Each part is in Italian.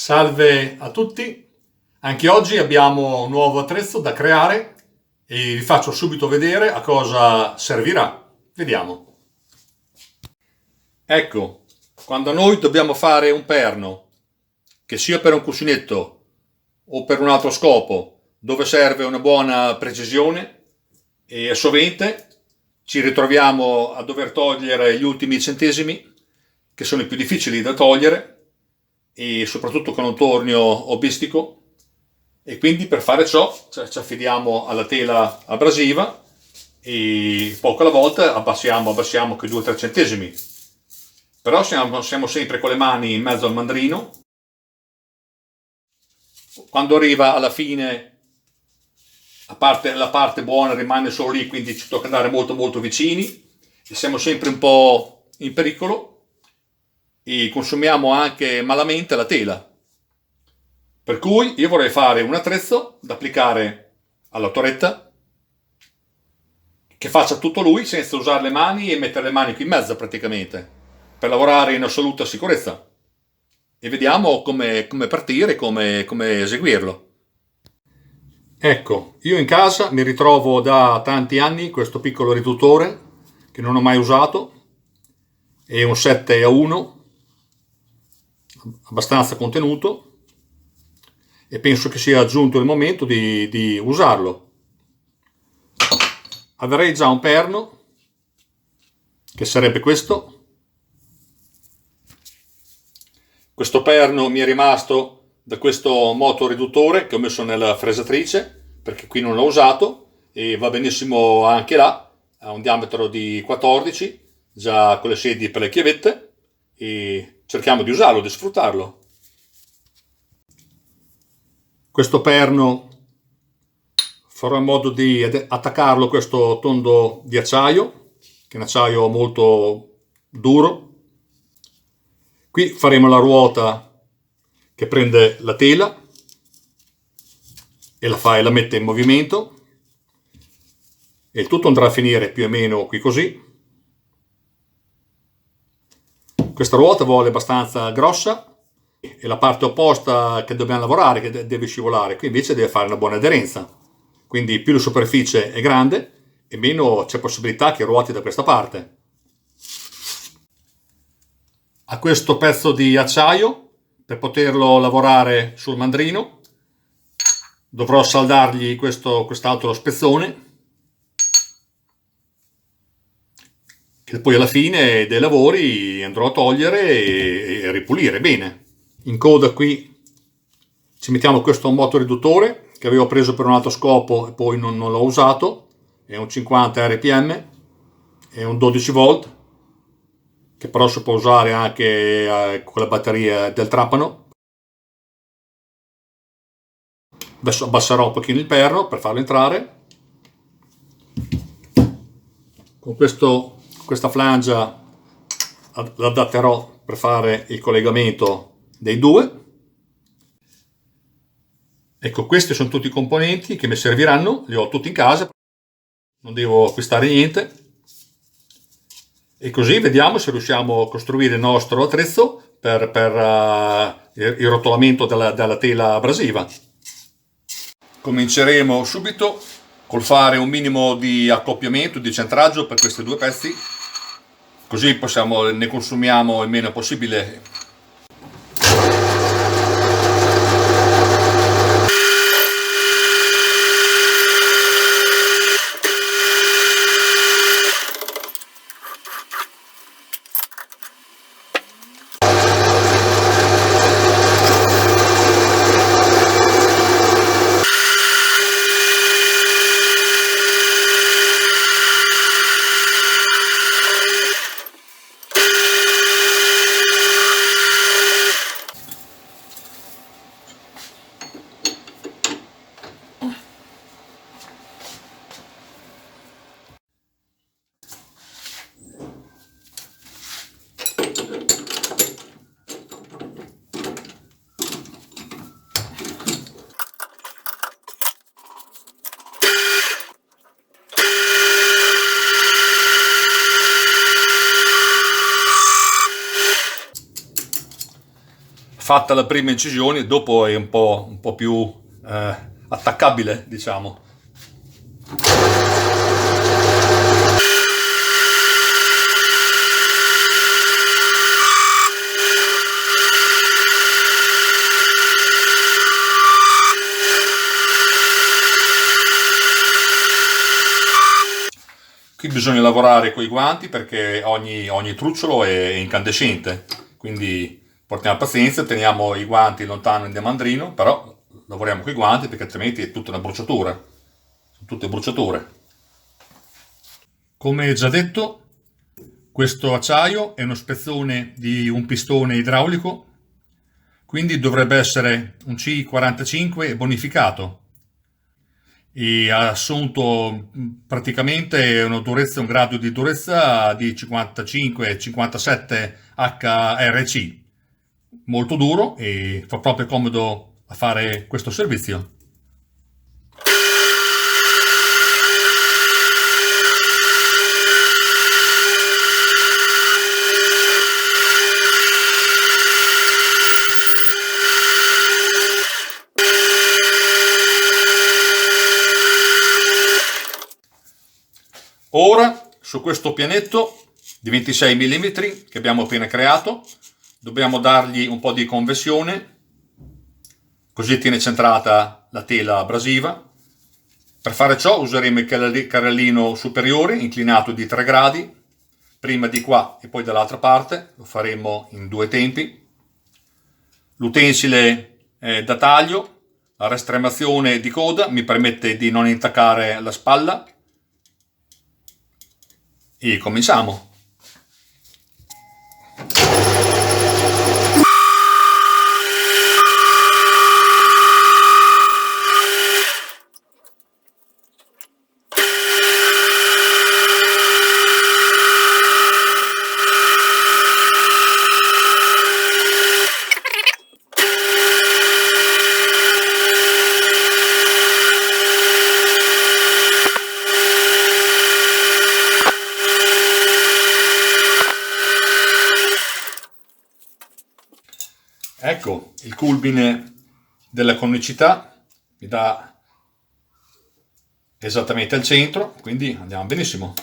Salve a tutti, anche oggi abbiamo un nuovo attrezzo da creare e vi faccio subito vedere a cosa servirà. Vediamo. Ecco, quando noi dobbiamo fare un perno, che sia per un cuscinetto o per un altro scopo, dove serve una buona precisione e sovente ci ritroviamo a dover togliere gli ultimi centesimi, che sono i più difficili da togliere, e soprattutto con un tornio hobbistico, e quindi per fare ciò ci affidiamo alla tela abrasiva e poco alla volta abbassiamo quei 2-3 centesimi, però siamo sempre con le mani in mezzo al mandrino. Quando arriva alla fine la parte buona rimane solo lì, quindi ci tocca andare molto molto vicini e siamo sempre un po' in pericolo e consumiamo anche malamente la tela. Per cui io vorrei fare un attrezzo da applicare alla torretta che faccia tutto lui senza usare le mani e mettere le mani qui in mezzo praticamente, per lavorare in assoluta sicurezza. E vediamo come partire, come eseguirlo. Ecco, io in casa mi ritrovo da tanti anni questo piccolo riduttore che non ho mai usato, è un 7-1, abbastanza contenuto, e penso che sia giunto il momento di usarlo. Avrei già un perno, che sarebbe questo. Questo perno mi è rimasto da questo motoriduttore che ho messo nella fresatrice, perché qui non l'ho usato, e va benissimo anche là, ha un diametro di 14, già con le sedie per le chiavette, e cerchiamo di usarlo, di sfruttarlo. Questo perno farò in modo di attaccarlo a questo tondo di acciaio, che è un acciaio molto duro. Qui faremo la ruota che prende la tela e la mette in movimento, e il tutto andrà a finire più o meno qui così. Questa ruota vuole abbastanza grossa, e la parte opposta che dobbiamo lavorare, che deve scivolare, qui invece deve fare una buona aderenza. Quindi più la superficie è grande e meno c'è possibilità che ruoti da questa parte. A questo pezzo di acciaio, per poterlo lavorare sul mandrino, dovrò saldargli quest'altro spezzone, che poi alla fine dei lavori andrò a togliere e ripulire bene. In coda qui ci mettiamo questo motoriduttore che avevo preso per un altro scopo e poi non l'ho usato, è un 50 rpm, è un 12 volt, che però si può usare anche con la batteria del trapano. Adesso abbasserò un pochino il perno per farlo entrare. Con questa flangia l'adatterò per fare il collegamento dei due. Ecco, questi sono tutti i componenti che mi serviranno, li ho tutti in casa, non devo acquistare niente. E così vediamo se riusciamo a costruire il nostro attrezzo per il rotolamento della tela abrasiva. Cominceremo subito col fare un minimo di accoppiamento, di centraggio per questi due pezzi, così ne consumiamo il meno possibile. fatta la prima incisione, dopo è un po' più attaccabile, diciamo. Qui bisogna lavorare con i guanti perché ogni trucciolo è incandescente, quindi portiamo pazienza, teniamo i guanti lontano il demandrino, però lavoriamo con i guanti perché altrimenti è tutta una bruciatura, sono tutte bruciature. Come già detto, questo acciaio è uno spezzone di un pistone idraulico, quindi dovrebbe essere un C45 bonificato e ha assunto praticamente un grado di durezza di 55-57 HRC, molto duro e fa proprio comodo a fare questo servizio. Ora, su questo pianetto di 26 mm che abbiamo appena creato, dobbiamo dargli un po' di convessione, così tiene centrata la tela abrasiva. Per fare ciò useremo il carrellino superiore inclinato di 3 gradi, prima di qua e poi dall'altra parte, lo faremo in 2 tempi. L'utensile da taglio, la rastremazione di coda, mi permette di non intaccare la spalla. E cominciamo. Ecco, il culmine della conicità mi dà esattamente al centro, quindi andiamo benissimo.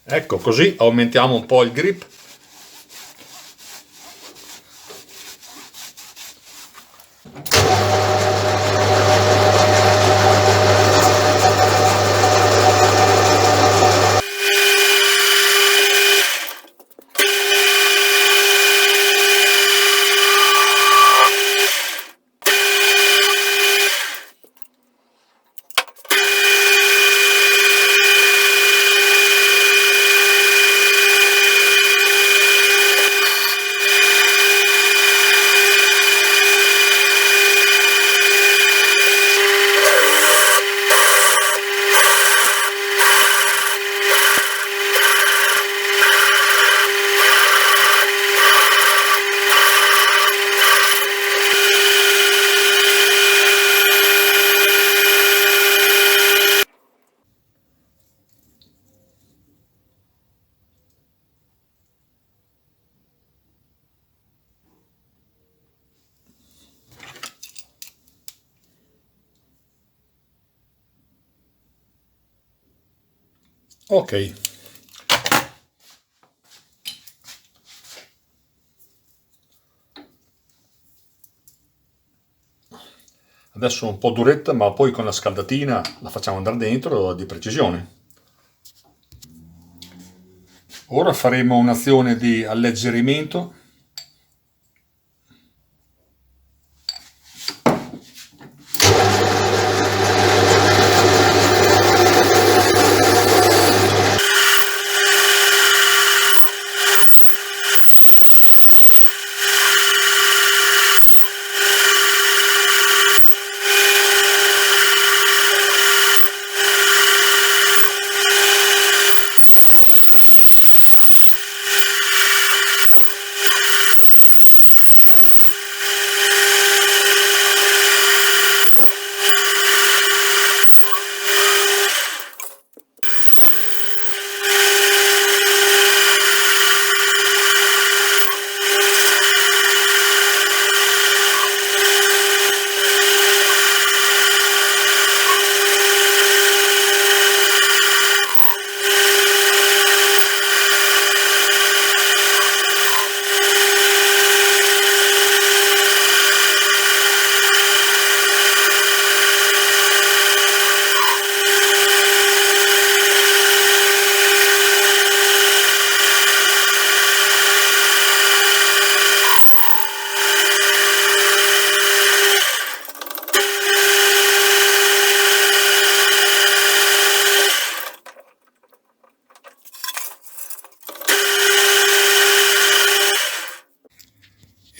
Ecco, così aumentiamo un po' il grip. Ok. Adesso un po' duretta, ma poi con la scaldatina la facciamo andare dentro di precisione. Ora faremo un'azione di alleggerimento.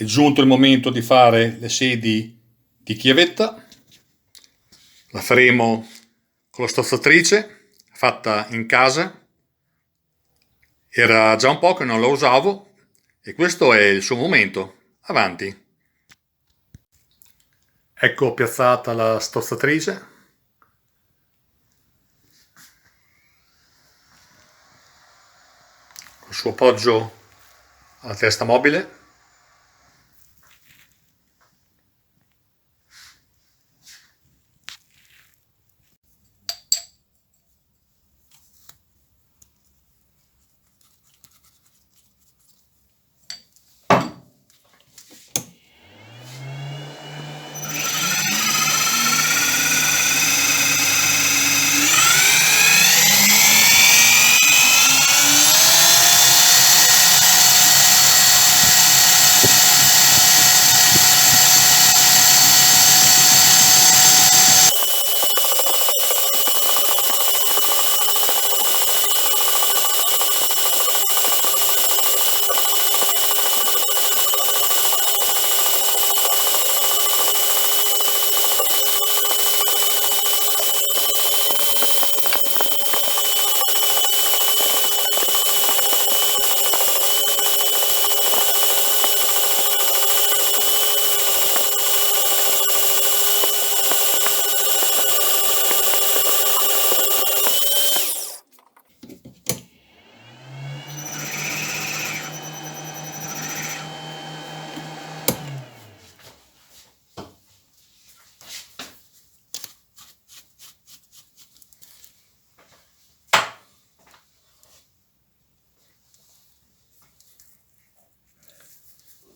è giunto il momento di fare le sedi di chiavetta. La faremo con la stozzatrice fatta in casa. Era già un po' che non la usavo e questo è il suo momento. Avanti. Ecco piazzata la stozzatrice. Col suo appoggio alla testa mobile.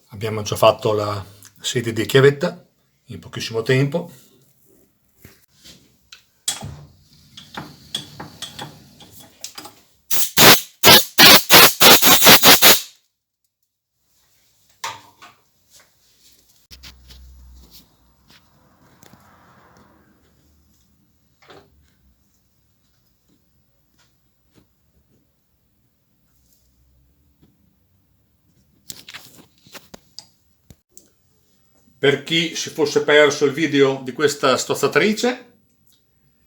Abbiamo già fatto la sede di chiavetta in pochissimo tempo. Per chi si fosse perso il video di questa stozzatrice,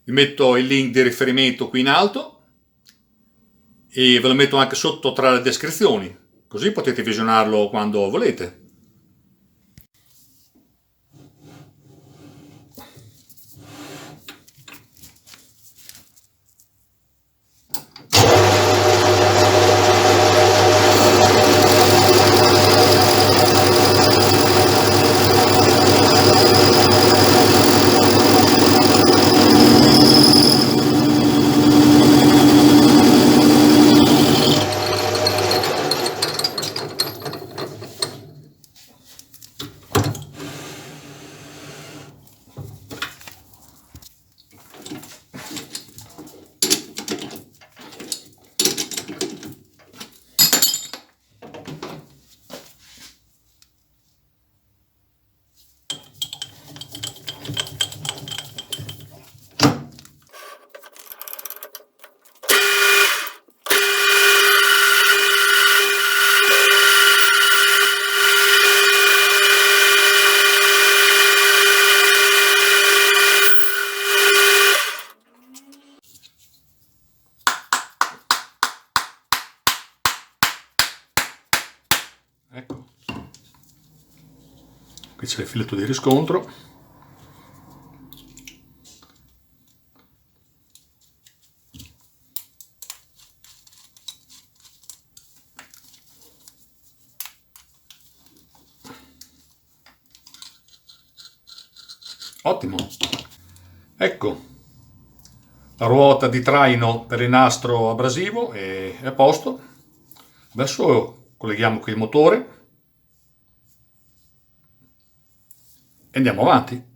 vi metto il link di riferimento qui in alto e ve lo metto anche sotto tra le descrizioni, così potete visionarlo quando volete. Ecco, qui c'è il filetto di riscontro. Ottimo. Ecco, la ruota di traino per il nastro abrasivo è a posto. Adesso colleghiamo qui il motore e andiamo avanti.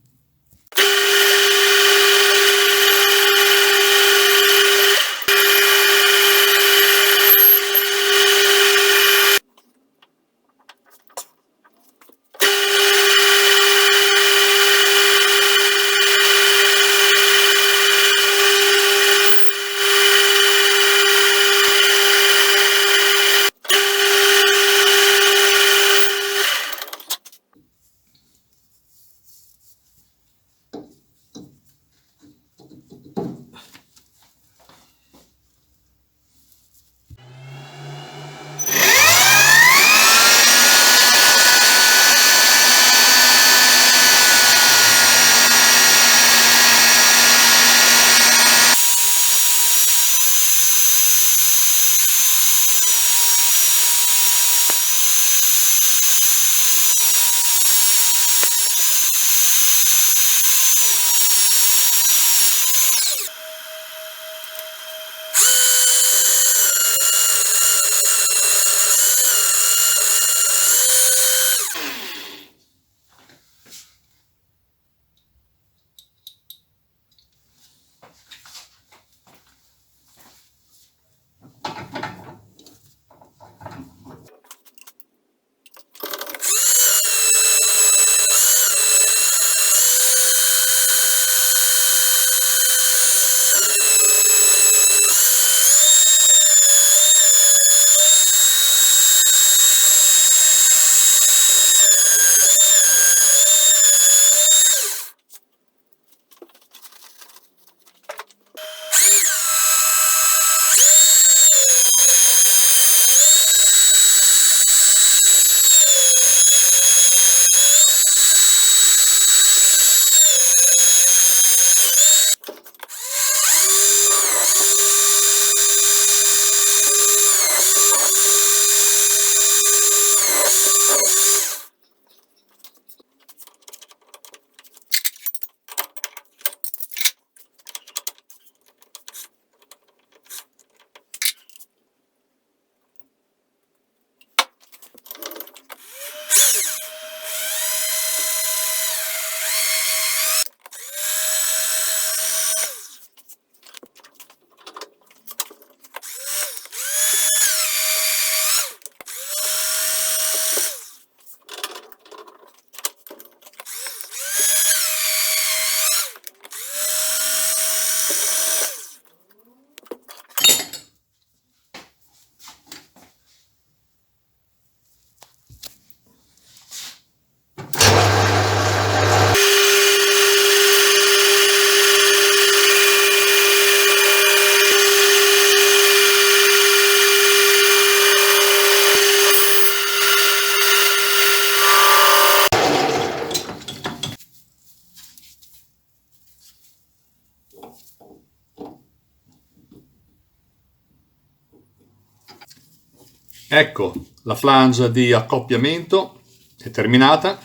Ecco, la flange di accoppiamento è terminata.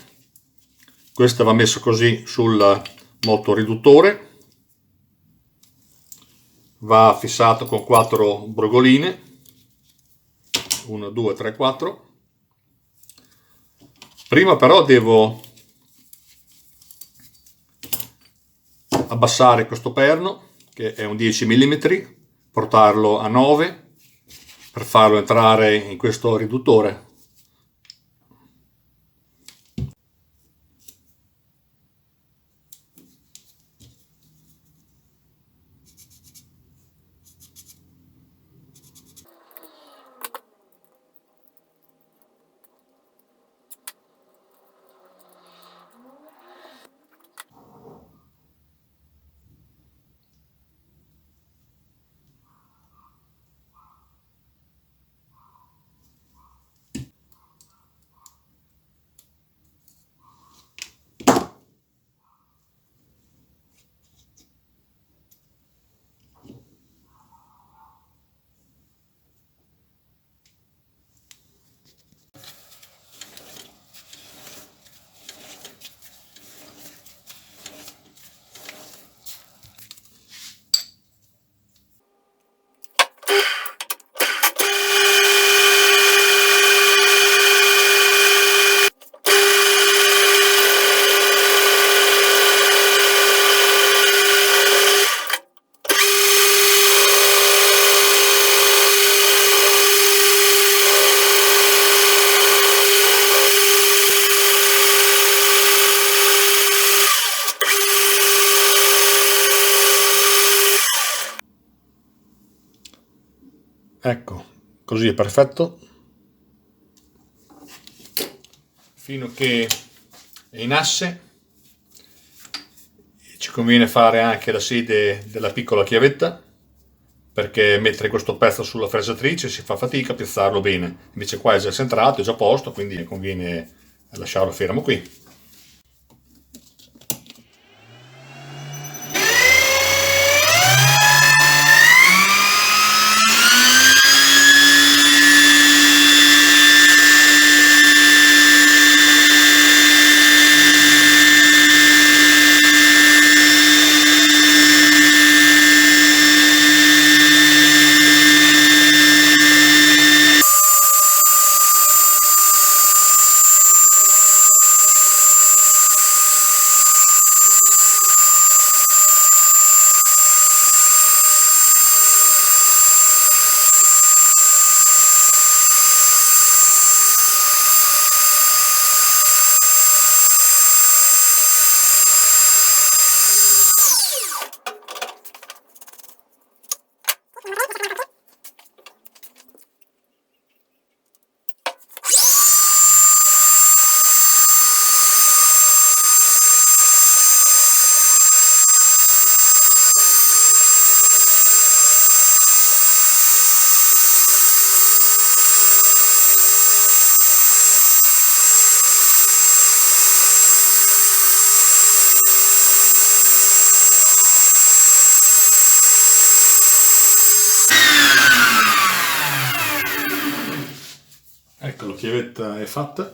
Questa va messa così sul motoriduttore, va fissato con 4 brogoline, 1, 2, 3, 4. Prima però devo abbassare questo perno, che è un 10 mm, portarlo a 9 per farlo entrare in questo riduttore. Ecco, così è perfetto. Fino che è in asse. Ci conviene fare anche la sede della piccola chiavetta, perché mettere questo pezzo sulla fresatrice si fa fatica a piazzarlo bene. Invece qua è già centrato, è già a posto, quindi conviene lasciarlo fermo qui. Ecco, la chiavetta è fatta.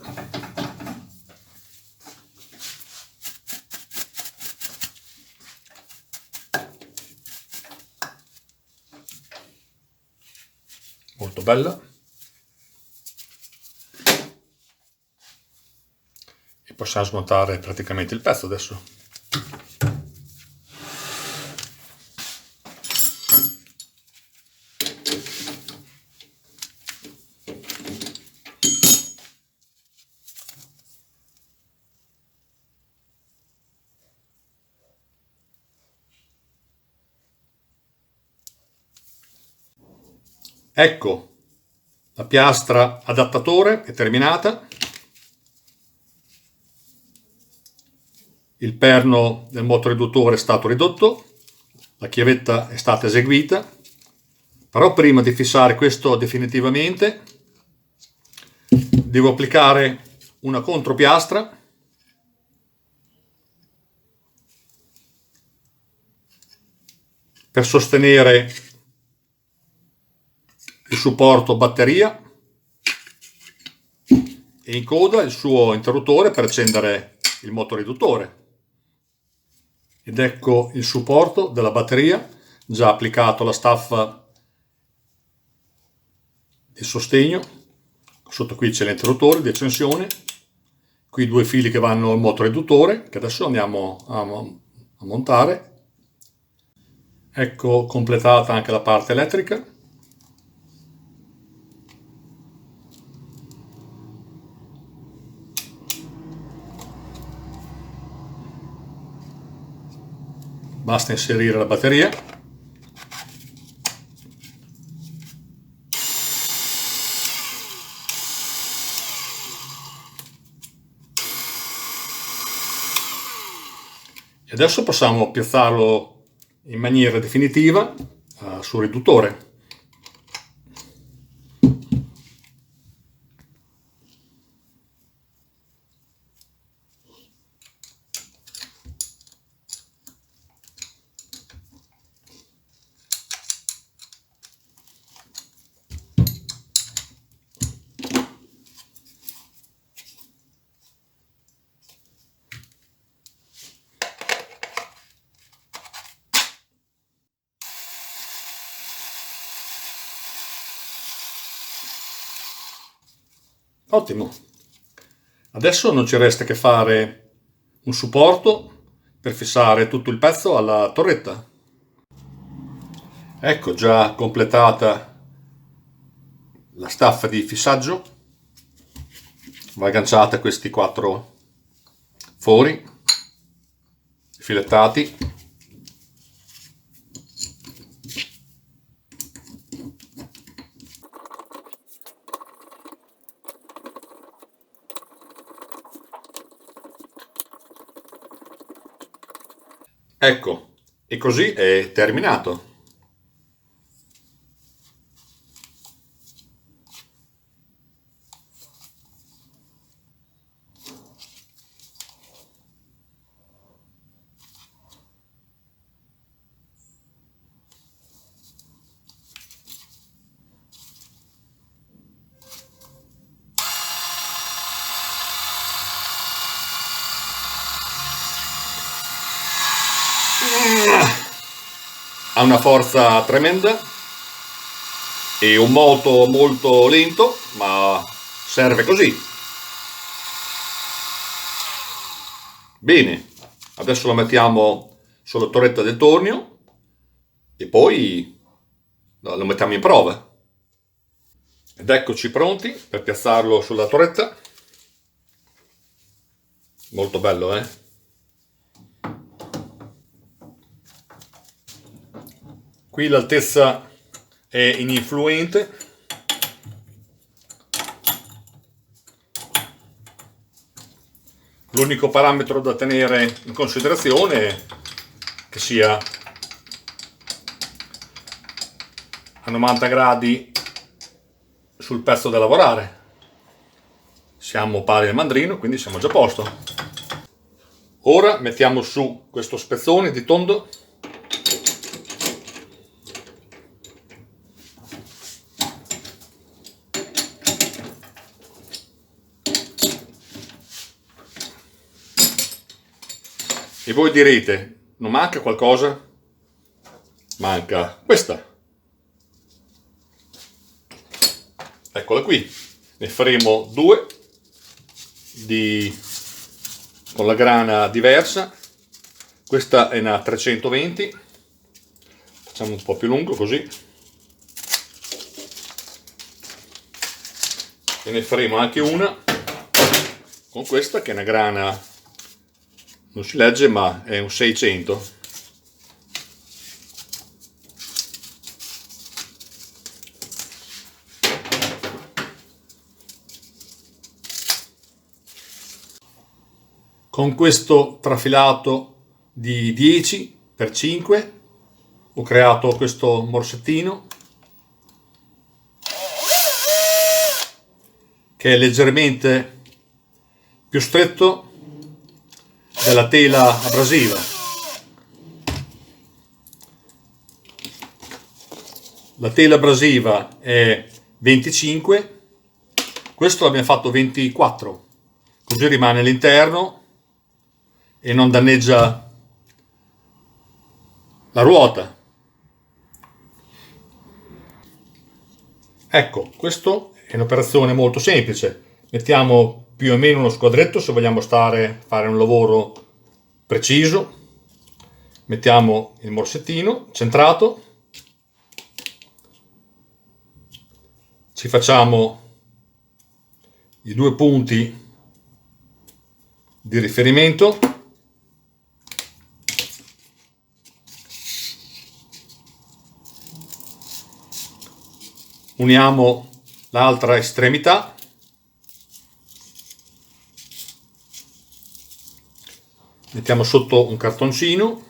Molto bella. E possiamo smontare praticamente il pezzo adesso. Ecco, la piastra adattatore è terminata, il perno del motoriduttore è stato ridotto, la chiavetta è stata eseguita, però prima di fissare questo definitivamente devo applicare una contropiastra per sostenere il supporto batteria e in coda il suo interruttore per accendere il motoriduttore. Ed ecco il supporto della batteria, già applicato alla staffa di sostegno. Sotto qui c'è l'interruttore di accensione, qui 2 fili che vanno al motoriduttore che adesso andiamo a montare. Ecco completata anche la parte elettrica. Basta inserire la batteria. E adesso possiamo piazzarlo in maniera definitiva sul riduttore. Ottimo. Adesso non ci resta che fare un supporto per fissare tutto il pezzo alla torretta. Ecco già completata la staffa di fissaggio. Va agganciata a questi 4 fori filettati. Ecco, e così è terminato. Ha una forza tremenda e un moto molto lento, ma serve così. Bene, adesso lo mettiamo sulla torretta del tornio e poi lo mettiamo in prova. Ed eccoci pronti per piazzarlo sulla torretta. Molto bello, eh? Qui l'altezza è ininfluente. L'unico parametro da tenere in considerazione è che sia a 90 gradi sul pezzo da lavorare. Siamo pari al mandrino, quindi siamo già a posto. Ora mettiamo su questo spezzone di tondo. E voi direte, non manca qualcosa? Manca questa. Eccola qui. Ne faremo 2 con la grana diversa. Questa è una 320. Facciamo un po' più lungo così. E ne faremo anche una con questa che è una grana, non si legge ma è un 600. Con questo trafilato di 10x5 ho creato questo morsettino che è leggermente più stretto della tela abrasiva. La tela abrasiva è 25 Questo l'abbiamo fatto 24, così rimane all'interno e non danneggia la ruota. Ecco, questa è un'operazione molto semplice. Mettiamo più o meno uno squadretto se vogliamo fare un lavoro preciso. Mettiamo il morsettino centrato, ci facciamo i due punti di riferimento, uniamo l'altra estremità, mettiamo sotto un cartoncino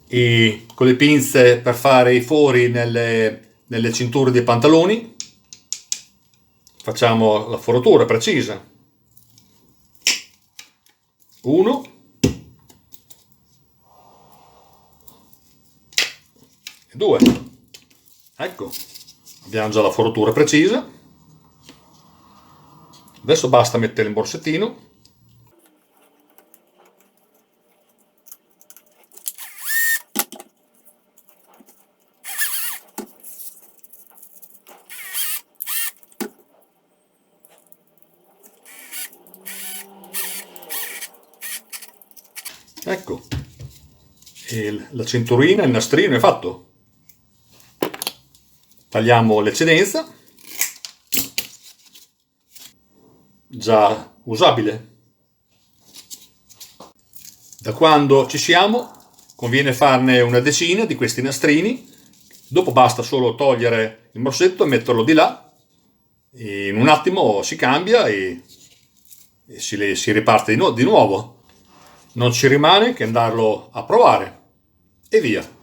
e con le pinze per fare i fori nelle cinture dei pantaloni facciamo la foratura precisa. 1, 2. Ecco, abbiamo già la foratura precisa. Adesso basta mettere il morsettino. Ecco, e la cinturina, il nastrino è fatto. Tagliamo l'eccedenza, già usabile. Da quando ci siamo conviene farne una decina di questi nastrini, dopo basta solo togliere il morsetto e metterlo di là, e in un attimo si cambia e si riparte di nuovo. Non ci rimane che andarlo a provare e via.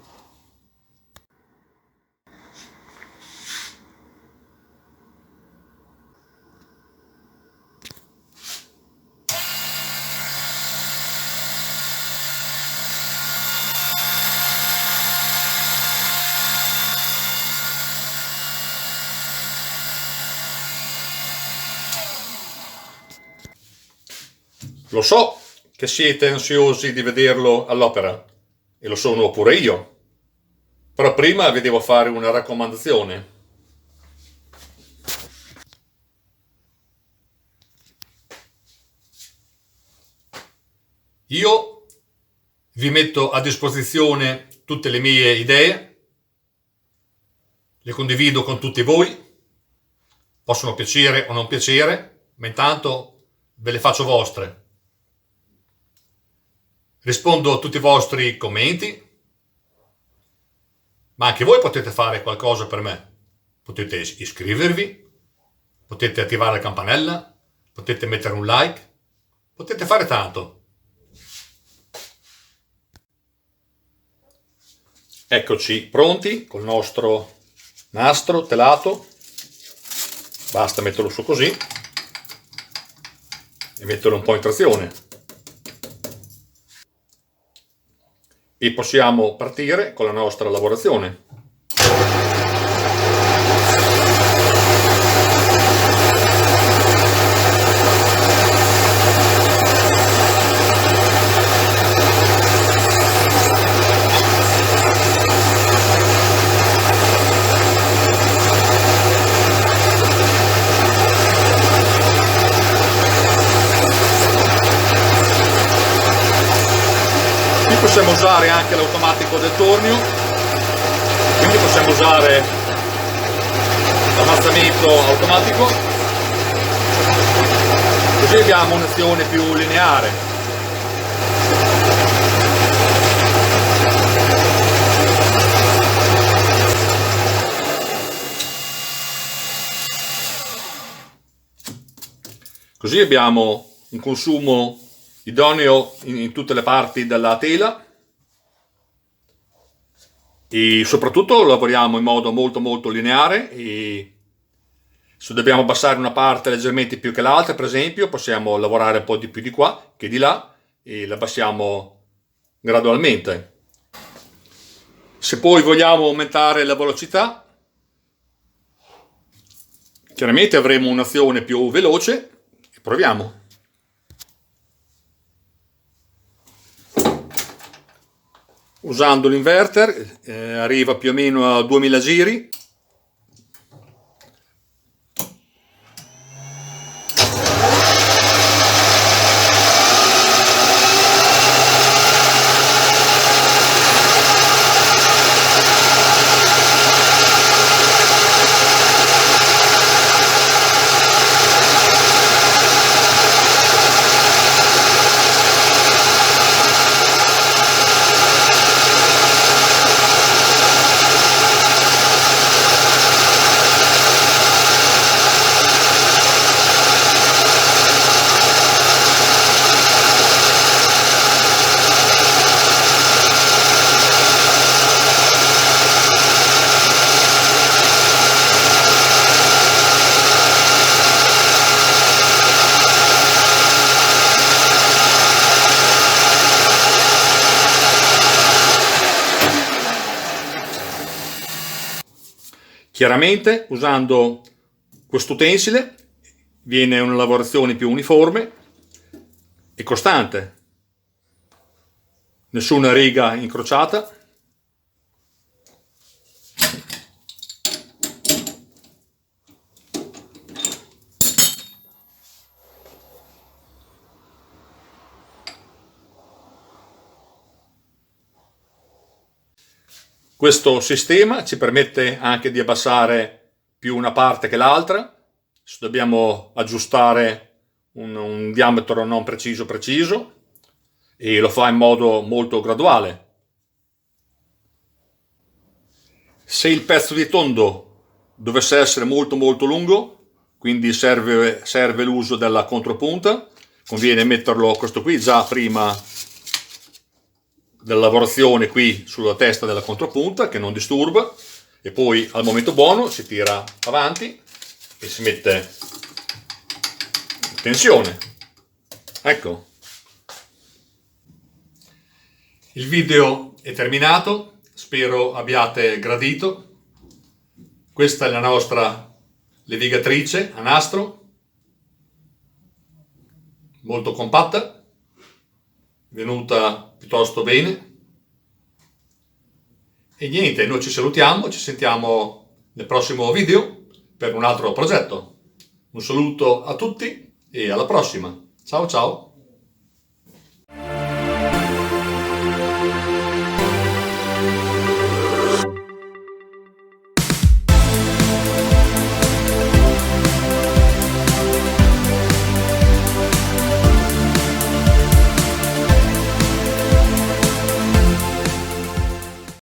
Lo so che siete ansiosi di vederlo all'opera, e lo sono pure io, però prima vi devo fare una raccomandazione. Io vi metto a disposizione tutte le mie idee, le condivido con tutti voi, possono piacere o non piacere, ma intanto ve le faccio vostre. Rispondo a tutti i vostri commenti, ma anche voi potete fare qualcosa per me. Potete iscrivervi, potete attivare la campanella, potete mettere un like, potete fare tanto. Eccoci pronti col nostro nastro telato. Basta metterlo su così e metterlo un po' in trazione. E possiamo partire con la nostra lavorazione. Qui possiamo usare anche l'automatico del tornio, quindi possiamo usare l'ammazzamento automatico, così abbiamo un'azione più lineare. Così abbiamo un consumo idoneo in tutte le parti della tela e soprattutto lavoriamo in modo molto lineare, e se dobbiamo abbassare una parte leggermente più che l'altra, per esempio, possiamo lavorare un po' di più di qua che di là e la abbassiamo gradualmente. Se poi vogliamo aumentare la velocità, Chiaramente avremo un'azione più veloce e proviamo. Usando l'inverter arriva più o meno a 2000 giri. Chiaramente usando questo utensile viene una lavorazione più uniforme e costante, nessuna riga incrociata. Questo sistema ci permette anche di abbassare più una parte che l'altra, se dobbiamo aggiustare un diametro non preciso, e lo fa in modo molto graduale. Se il pezzo di tondo dovesse essere molto lungo, quindi serve l'uso della contropunta, conviene metterlo questo qui già prima della lavorazione qui sulla testa della contropunta, che non disturba, e poi al momento buono si tira avanti e si mette in tensione. Ecco, il video è terminato, spero abbiate gradito. Questa è la nostra levigatrice a nastro, molto compatta, venuta piuttosto bene. E niente, noi ci salutiamo, ci sentiamo nel prossimo video per un altro progetto. Un saluto a tutti e alla prossima. Ciao ciao!